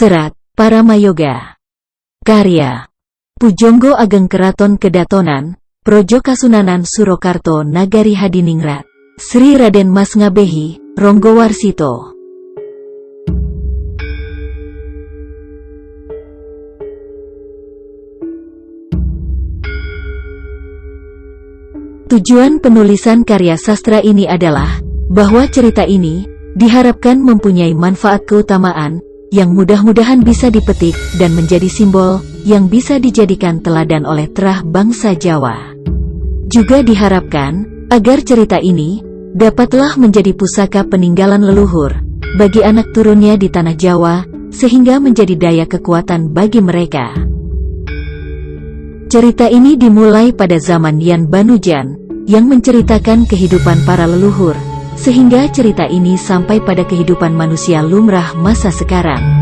Serat Paramayoga. Karya Pujangga Ageng Keraton Kedatonan, Projo Kasunanan Surakarta Nagari Hadiningrat, Sri Raden Mas Ngabehi, Ronggowarsito. Tujuan penulisan karya sastra ini adalah bahwa cerita ini diharapkan mempunyai manfaat keutamaan yang mudah-mudahan bisa dipetik dan menjadi simbol yang bisa dijadikan teladan oleh terah bangsa Jawa. Juga diharapkan agar cerita ini dapatlah menjadi pusaka peninggalan leluhur bagi anak turunnya di tanah Jawa, sehingga menjadi daya kekuatan bagi mereka. Cerita ini dimulai pada zaman Yan Banujan yang menceritakan kehidupan para leluhur, sehingga cerita ini sampai pada kehidupan manusia lumrah masa sekarang.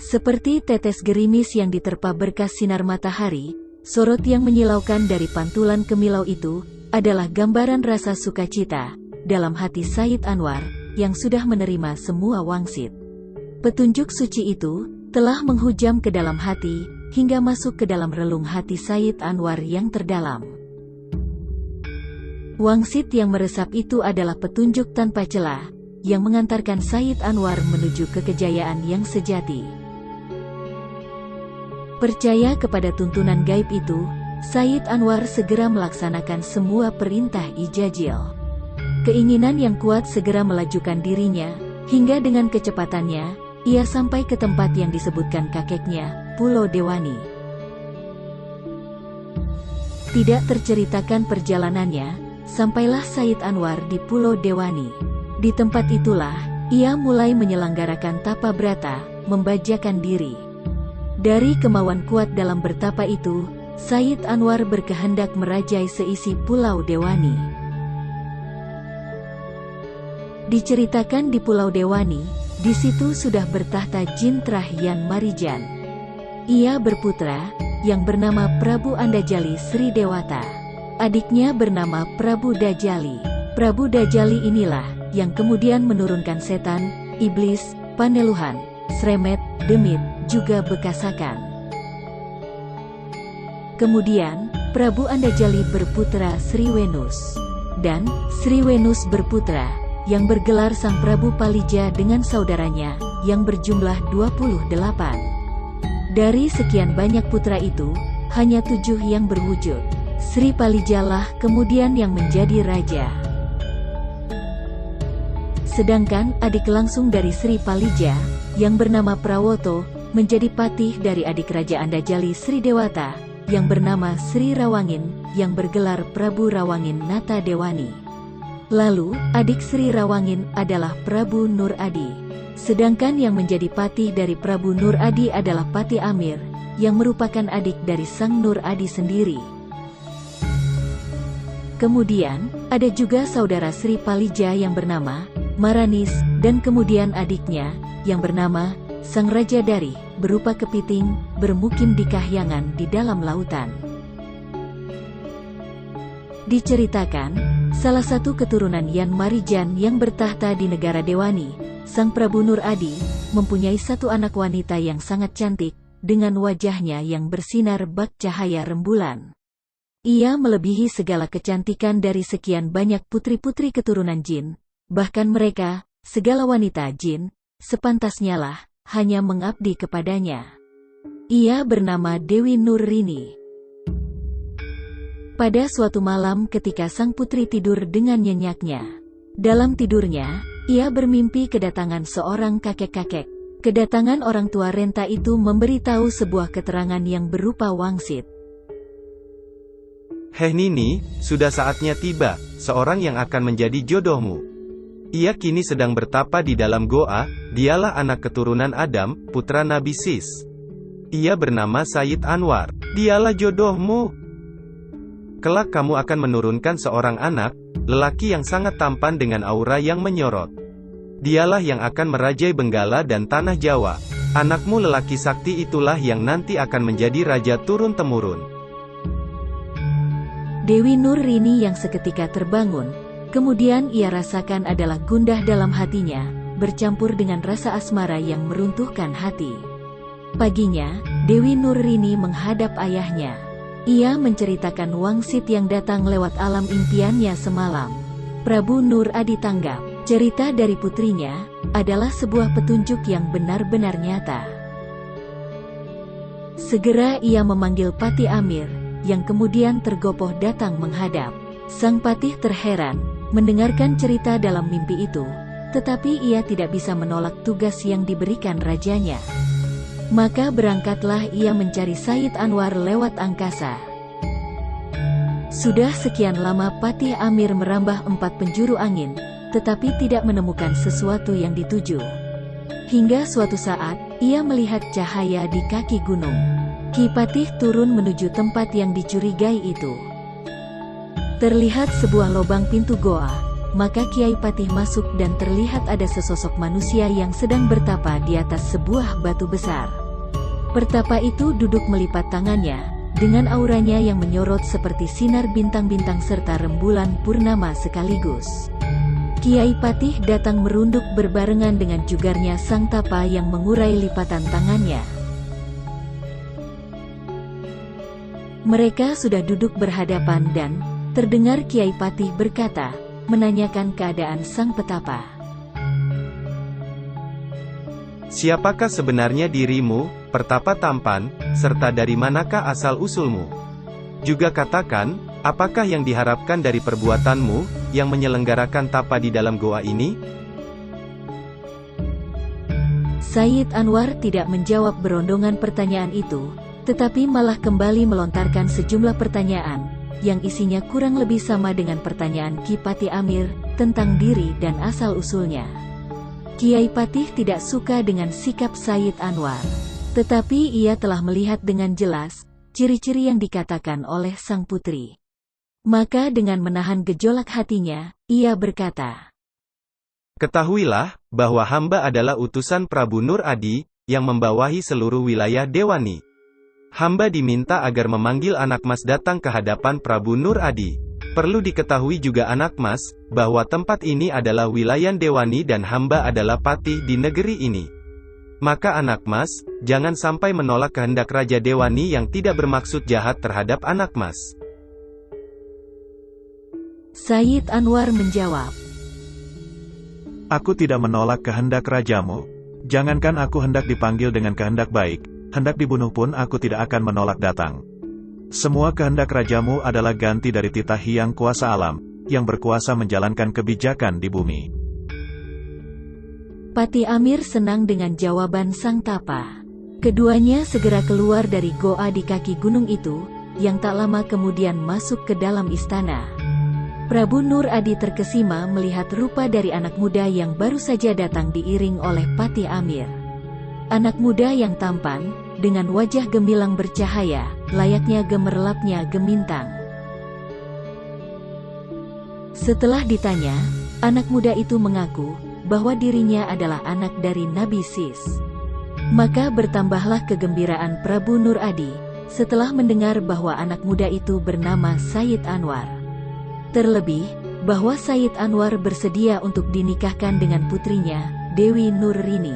Seperti tetes gerimis yang diterpa berkas sinar matahari, sorot yang menyilaukan dari pantulan kemilau itu adalah gambaran rasa sukacita dalam hati Said Anwar yang sudah menerima semua wangsit. Petunjuk suci itu telah menghujam ke dalam hati hingga masuk ke dalam relung hati Said Anwar yang terdalam. Wangsit yang meresap itu adalah petunjuk tanpa celah yang mengantarkan Said Anwar menuju ke kejayaan yang sejati. Percaya kepada tuntunan gaib itu, Said Anwar segera melaksanakan semua perintah Ijajil. Keinginan yang kuat segera melajukan dirinya, hingga dengan kecepatannya, ia sampai ke tempat yang disebutkan kakeknya, Pulau Dewani. Tidak terceritakan perjalanannya, sampailah Said Anwar di Pulau Dewani. Di tempat itulah, ia mulai menyelenggarakan tapa brata, membajakan diri. Dari kemauan kuat dalam bertapa itu, Said Anwar berkehendak merajai seisi Pulau Dewani. Diceritakan di Pulau Dewani, di situ sudah bertahta jin terah Yan Marijan. Ia berputra, yang bernama Prabu Andajali Sri Dewata. Adiknya bernama Prabu Dajali. Prabu Dajali inilah, yang kemudian menurunkan setan, iblis, paneluhan, sremet, demit, juga bekasakan. Kemudian, Prabu Andajali berputra Sri Wenus. Dan, Sri Wenus berputra, yang bergelar Sang Prabu Palija dengan saudaranya, yang berjumlah 28. Dari sekian banyak putra itu, hanya 7 yang berwujud. Sri Palijalah kemudian yang menjadi raja. Sedangkan adik langsung dari Sri Palija, yang bernama Prawoto, menjadi patih dari adik Raja Andajali Sri Dewata, yang bernama Sri Rawangin, yang bergelar Prabu Rawangin Nata Dewani. Lalu, adik Sri Rawangin adalah Prabu Nur Adi. Sedangkan yang menjadi patih dari Prabu Nur Adi adalah Pati Amir, yang merupakan adik dari Sang Nur Adi sendiri. Kemudian, ada juga saudara Sri Palija yang bernama Maranis, dan kemudian adiknya, yang bernama Sang Raja Dari, berupa kepiting, bermukim di kahyangan di dalam lautan. Diceritakan, salah satu keturunan Yan Marijan yang bertahta di negara Dewani, Sang Prabu Nur Adi, mempunyai satu anak wanita yang sangat cantik, dengan wajahnya yang bersinar bak cahaya rembulan. Ia melebihi segala kecantikan dari sekian banyak putri-putri keturunan jin, bahkan mereka, segala wanita jin, sepantasnya lah hanya mengabdi kepadanya. Ia bernama Dewi Nurrini. Pada suatu malam ketika sang putri tidur dengan nyenyaknya, dalam tidurnya, ia bermimpi kedatangan seorang kakek-kakek. Kedatangan orang tua renta itu memberitahu sebuah keterangan yang berupa wangsit. Heh Nini, sudah saatnya tiba, seorang yang akan menjadi jodohmu. Ia kini sedang bertapa di dalam goa. Dialah anak keturunan Adam, putra Nabi Sis. Ia bernama Sayyid Anwar. Dialah jodohmu. Kelak kamu akan menurunkan seorang anak, lelaki yang sangat tampan dengan aura yang menyorot. Dialah yang akan merajai Benggala dan Tanah Jawa. Anakmu lelaki sakti itulah yang nanti akan menjadi raja turun-temurun. Dewi Nurrini yang seketika terbangun, kemudian ia rasakan adalah gundah dalam hatinya, bercampur dengan rasa asmara yang meruntuhkan hati. Paginya, Dewi Nurrini menghadap ayahnya. Ia menceritakan wangsit yang datang lewat alam impiannya semalam. Prabu Nur Adi tanggap, cerita dari putrinya adalah sebuah petunjuk yang benar-benar nyata. Segera ia memanggil Patih Amir, yang kemudian tergopoh datang menghadap. Sang Patih terheran mendengarkan cerita dalam mimpi itu, tetapi ia tidak bisa menolak tugas yang diberikan rajanya. Maka berangkatlah ia mencari Sayyid Anwar lewat angkasa. Sudah sekian lama Patih Amir merambah 4 penjuru angin, tetapi tidak menemukan sesuatu yang dituju. Hingga suatu saat, ia melihat cahaya di kaki gunung. Ki Patih turun menuju tempat yang dicurigai itu. Terlihat sebuah lubang pintu goa, maka Kiai Patih masuk dan terlihat ada sesosok manusia yang sedang bertapa di atas sebuah batu besar. Pertapa itu duduk melipat tangannya, dengan auranya yang menyorot seperti sinar bintang-bintang serta rembulan purnama sekaligus. Kiai Patih datang merunduk berbarengan dengan jugarnya sang tapa yang mengurai lipatan tangannya. Mereka sudah duduk berhadapan dan terdengar Kiai Patih berkata, menanyakan keadaan sang petapa. Siapakah sebenarnya dirimu, pertapa tampan, serta dari manakah asal-usulmu? Juga katakan, apakah yang diharapkan dari perbuatanmu, yang menyelenggarakan tapa di dalam goa ini? Sayyid Anwar tidak menjawab berondongan pertanyaan itu, tetapi malah kembali melontarkan sejumlah pertanyaan, yang isinya kurang lebih sama dengan pertanyaan Ki Patih Amir, tentang diri dan asal-usulnya. Kiai Patih tidak suka dengan sikap Sayyid Anwar, tetapi ia telah melihat dengan jelas ciri-ciri yang dikatakan oleh sang putri. Maka dengan menahan gejolak hatinya, ia berkata, Ketahuilah, bahwa hamba adalah utusan Prabu Nur Adi, yang membawahi seluruh wilayah Dewani. Hamba diminta agar memanggil anak mas datang ke hadapan Prabu Nur Adi. Perlu diketahui juga anak mas, bahwa tempat ini adalah wilayah Dewani dan hamba adalah patih di negeri ini. Maka anak mas, jangan sampai menolak kehendak Raja Dewani yang tidak bermaksud jahat terhadap anak mas. Sayyid Anwar menjawab, Aku tidak menolak kehendak rajamu. Jangankan aku hendak dipanggil dengan kehendak baik, hendak dibunuh pun aku tidak akan menolak datang. Semua kehendak rajamu adalah ganti dari titah Hyang kuasa alam, yang berkuasa menjalankan kebijakan di bumi. Patih Amir senang dengan jawaban sang tapa. Keduanya segera keluar dari goa di kaki gunung itu, yang tak lama kemudian masuk ke dalam istana. Prabu Nur Adi terkesima melihat rupa dari anak muda yang baru saja datang diiring oleh Patih Amir. Anak muda yang tampan, dengan wajah gemilang bercahaya, layaknya gemerlapnya gemintang. Setelah ditanya, anak muda itu mengaku bahwa dirinya adalah anak dari Nabi Sis. Maka bertambahlah kegembiraan Prabu Nur Adi, setelah mendengar bahwa anak muda itu bernama Sayyid Anwar. Terlebih, bahwa Sayyid Anwar bersedia untuk dinikahkan dengan putrinya, Dewi Nurrini.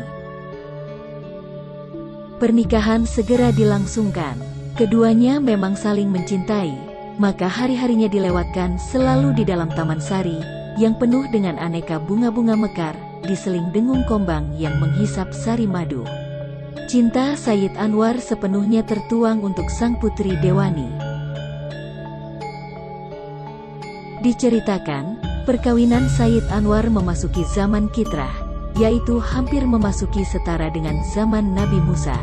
Pernikahan segera dilangsungkan. Keduanya memang saling mencintai, maka hari-harinya dilewatkan selalu di dalam taman sari, yang penuh dengan aneka bunga-bunga mekar, diseling dengung kombang yang menghisap sari madu. Cinta Sayyid Anwar sepenuhnya tertuang untuk sang putri Dewani. Diceritakan, perkawinan Sayyid Anwar memasuki zaman Kitrah, yaitu hampir memasuki setara dengan zaman Nabi Musa.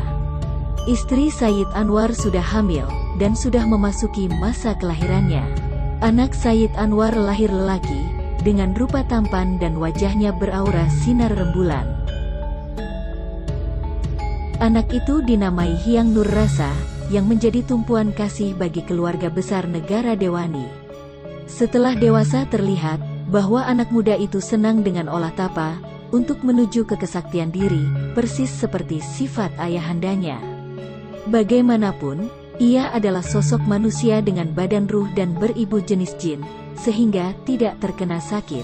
Istri Sayyid Anwar sudah hamil, dan sudah memasuki masa kelahirannya. Anak Sayyid Anwar lahir lelaki, dengan rupa tampan dan wajahnya beraura sinar rembulan. Anak itu dinamai Hyang Nur Rasa, yang menjadi tumpuan kasih bagi keluarga besar negara Dewani. Setelah dewasa terlihat bahwa anak muda itu senang dengan olah tapa, untuk menuju ke kesaktian diri, persis seperti sifat ayahandanya. Bagaimanapun, ia adalah sosok manusia dengan badan ruh dan beribu jenis jin, sehingga tidak terkena sakit.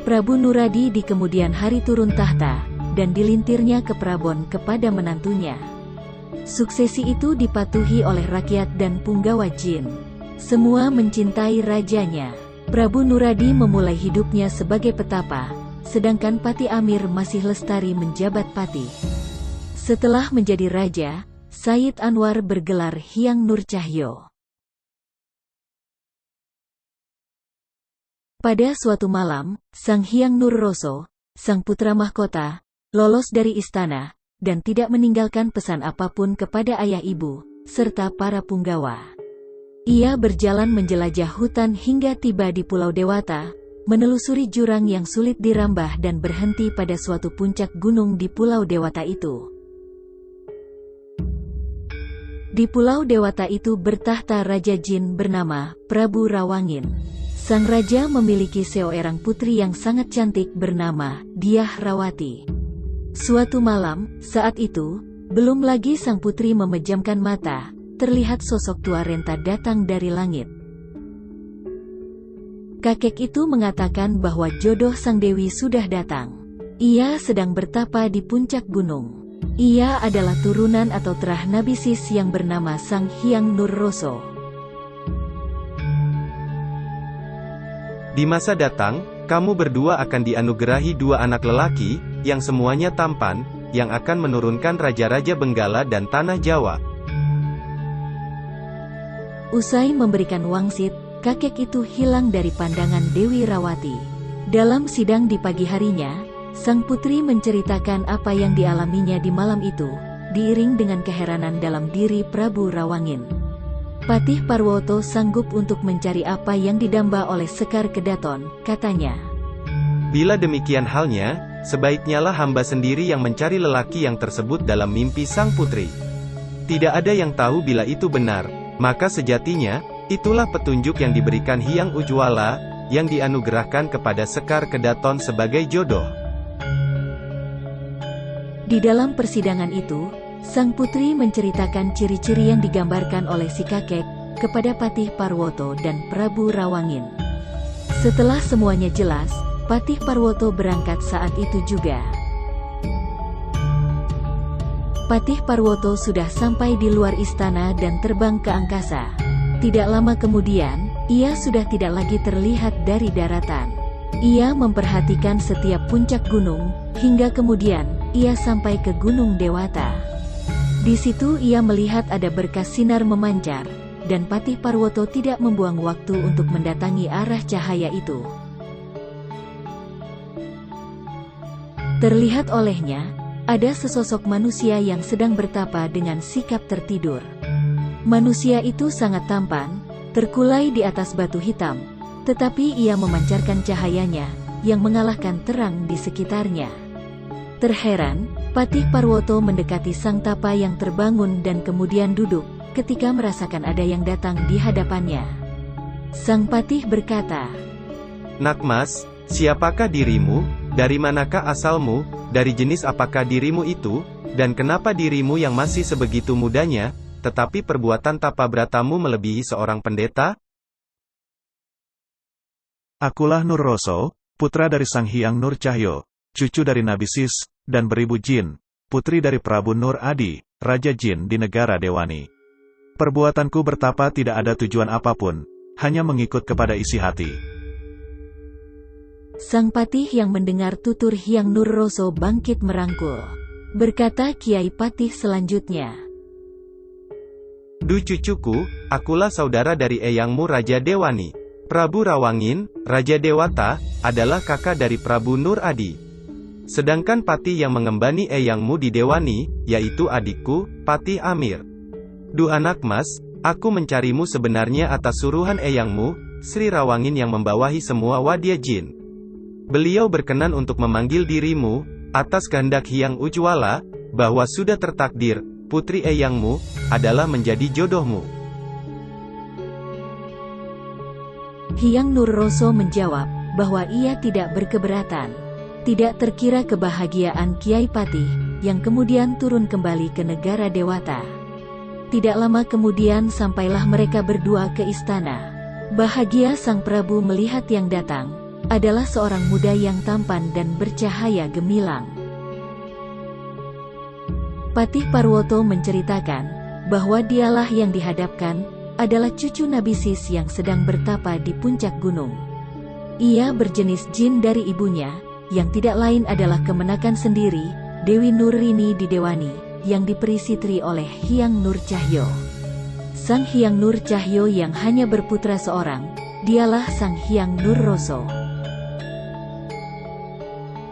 Prabu Nuradi di kemudian hari turun tahta, dan dilintirnya ke Prabon kepada menantunya. Suksesi itu dipatuhi oleh rakyat dan punggawa jin. Semua mencintai rajanya. Prabu Nuradi memulai hidupnya sebagai petapa, sedangkan Patih Amir masih lestari menjabat patih. Setelah menjadi raja, Sayyid Anwar bergelar Hyang Nur Cahyo. Pada suatu malam, Sang Hyang Nur Roso, sang putra mahkota, lolos dari istana, dan tidak meninggalkan pesan apapun kepada ayah ibu, serta para punggawa. Ia berjalan menjelajah hutan hingga tiba di Pulau Dewata, menelusuri jurang yang sulit dirambah dan berhenti pada suatu puncak gunung di Pulau Dewata itu. Di Pulau Dewata itu bertahta Raja Jin bernama Prabu Rawangin. Sang raja memiliki seorang putri yang sangat cantik bernama Diah Rawati. Suatu malam, saat itu, belum lagi sang putri memejamkan mata, terlihat sosok tua renta datang dari langit. Kakek itu mengatakan bahwa jodoh sang dewi sudah datang. Ia sedang bertapa di puncak gunung. Ia adalah turunan atau terah Nabi Sis yang bernama Sang Hyang Nur Roso. Di masa datang, kamu berdua akan dianugerahi dua anak lelaki, yang semuanya tampan, yang akan menurunkan raja-raja Benggala dan tanah Jawa. Usai memberikan wangsit, kakek itu hilang dari pandangan Dewi Rawati. Dalam sidang di pagi harinya, sang putri menceritakan apa yang dialaminya di malam itu, diiring dengan keheranan dalam diri Prabu Rawangin. Patih Parwoto sanggup untuk mencari apa yang didamba oleh Sekar Kedaton, katanya. Bila demikian halnya, sebaiknya lah hamba sendiri yang mencari lelaki yang tersebut dalam mimpi sang putri. Tidak ada yang tahu bila itu benar, maka sejatinya, itulah petunjuk yang diberikan Hyang Ujwala, yang dianugerahkan kepada Sekar Kedaton sebagai jodoh. Di dalam persidangan itu, sang putri menceritakan ciri-ciri yang digambarkan oleh si kakek, kepada Patih Parwoto dan Prabu Rawangin. Setelah semuanya jelas, Patih Parwoto berangkat saat itu juga. Patih Parwoto sudah sampai di luar istana dan terbang ke angkasa. Tidak lama kemudian, ia sudah tidak lagi terlihat dari daratan. Ia memperhatikan setiap puncak gunung, hingga kemudian, ia sampai ke Gunung Dewata. Di situ ia melihat ada berkas sinar memancar, dan Patih Parwoto tidak membuang waktu untuk mendatangi arah cahaya itu. Terlihat olehnya, ada sesosok manusia yang sedang bertapa dengan sikap tertidur. Manusia itu sangat tampan, terkulai di atas batu hitam, tetapi ia memancarkan cahayanya, yang mengalahkan terang di sekitarnya. Terheran, Patih Parwoto mendekati sang tapa yang terbangun dan kemudian duduk, ketika merasakan ada yang datang di hadapannya. Sang Patih berkata, Nak Mas, siapakah dirimu, dari manakah asalmu, dari jenis apakah dirimu itu, dan kenapa dirimu yang masih sebegitu mudanya, tetapi perbuatan tapa bratamu melebihi seorang pendeta? Akulah Nur Roso, putra dari Sang Hyang Nur Cahyo, cucu dari Nabi Sis, dan beribu jin, putri dari Prabu Nur Adi, Raja Jin di negara Dewani. Perbuatanku bertapa tidak ada tujuan apapun, hanya mengikut kepada isi hati. Sang Patih yang mendengar tutur Hyang Nur Roso bangkit merangkul. Berkata Kiai Patih selanjutnya, Duh cucuku, akulah saudara dari eyangmu Raja Dewani. Prabu Rawangin, Raja Dewata, adalah kakak dari Prabu Nur Adi. Sedangkan Patih yang mengembani eyangmu di Dewani, yaitu adikku, Patih Amir. Duh anak mas, Aku mencarimu sebenarnya atas suruhan eyangmu, Sri Rawangin yang membawahi semua Wadya Jin. Beliau berkenan untuk memanggil dirimu, atas kehendak Hyang Ujwala, bahwa sudah tertakdir, putri eyangmu, adalah menjadi jodohmu. Hyang Nur Roso menjawab, bahwa ia tidak berkeberatan. Tidak terkira kebahagiaan Kiai Patih, yang kemudian turun kembali ke negara Dewata. Tidak lama kemudian sampailah mereka berdua ke istana. Bahagia Sang Prabu melihat yang datang, adalah seorang muda yang tampan dan bercahaya gemilang. Patih Parwoto menceritakan, bahwa dialah yang dihadapkan, adalah cucu Nabi Sis yang sedang bertapa di puncak gunung. Ia berjenis jin dari ibunya, yang tidak lain adalah kemenakan sendiri, Dewi Nurrini di Dewani, yang diberi sitri oleh Hyang Nur Cahyo. Sang Hyang Nur Cahyo yang hanya berputra seorang, dialah Sang Hyang Nur Roso.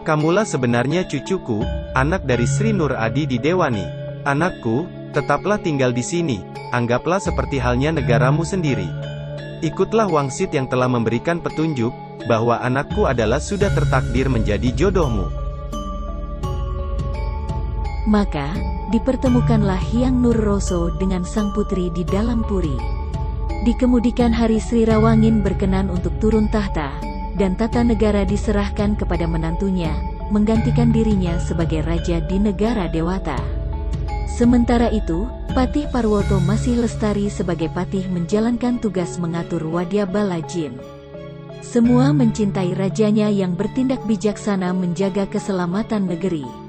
Kamulah sebenarnya cucuku, anak dari Sri Nur Adi di Dewani. Anakku, tetaplah tinggal di sini, anggaplah seperti halnya negaramu sendiri. Ikutlah wangsit yang telah memberikan petunjuk, bahwa anakku adalah sudah tertakdir menjadi jodohmu. Maka, dipertemukanlah Hyang Nur Roso dengan sang putri di dalam puri. Dikemudikan hari Sri Rawangin berkenan untuk turun tahta, dan tata negara diserahkan kepada menantunya, menggantikan dirinya sebagai raja di negara Dewata. Sementara itu, Patih Parwoto masih lestari sebagai patih menjalankan tugas mengatur Wadya Bala Jin. Semua mencintai rajanya yang bertindak bijaksana menjaga keselamatan negeri.